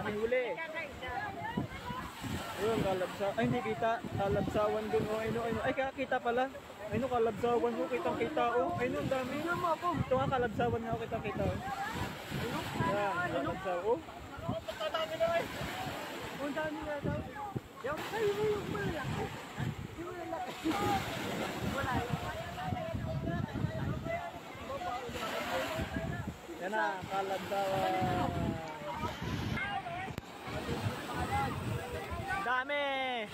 daming huli. Ayun, kalabsa. Ay, hindi kita. Kalabsawan dun. Oh, ayun, ayun. Ay, kita pala. Ayun, kalabsawan mo. Kitang-kita. Oh, ayun, ang dami. Ito nga, kalabsawan nga. Kitang-kita. Oh. Yan, kalabsaw. Oh. Ang dami na rin. Ang dami na daw. Yung malaki. Yung malaki. Wala. Yan na, kalabsawan. Dami!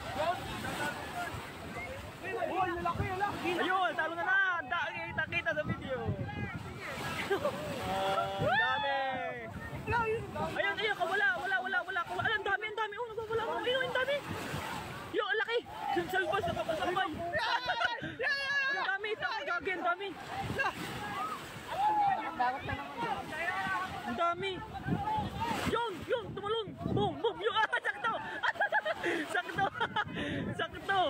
Ayun, talo na na! Kita sa video! Dami! Ayun, ayun, wala! Ayun, ang dami! Oh, nagwawala mo! Ayun, ang dami! Yung, ang laki! Salbas na kapasabay! Ang dami! Gagi, ang dami! Ang dami! Yung, tumalon! Boom! Yung, sakto! Sakto!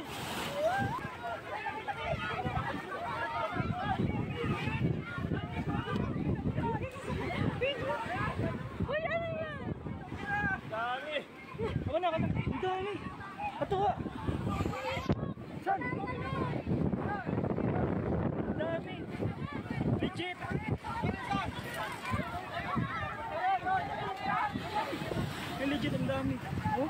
Uy, ano yan? Dami! Ako na! Ang dami! Patuwa! Saan? Dami! Legit! Legit ang dami! Oh?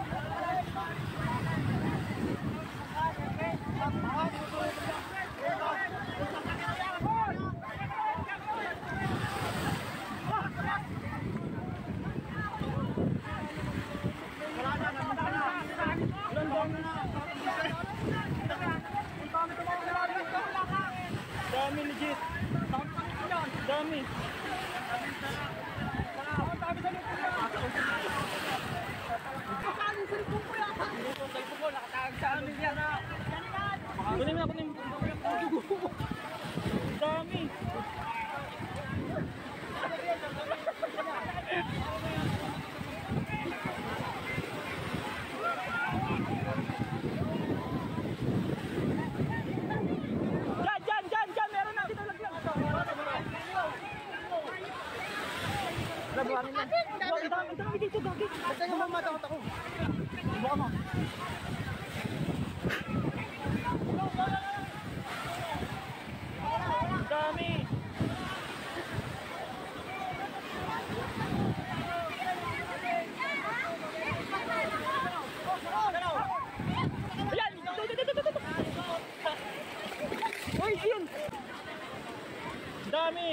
Dami legit. Dami. Kunin mo, kunin mo. Dami. Diyan, meron na. Dito lang. Labuhanin lang. Ang dami dito, gagi. Basta yung mga matakot ako. Buka mo. Dami. Ayan! Uy, ayun! Dami!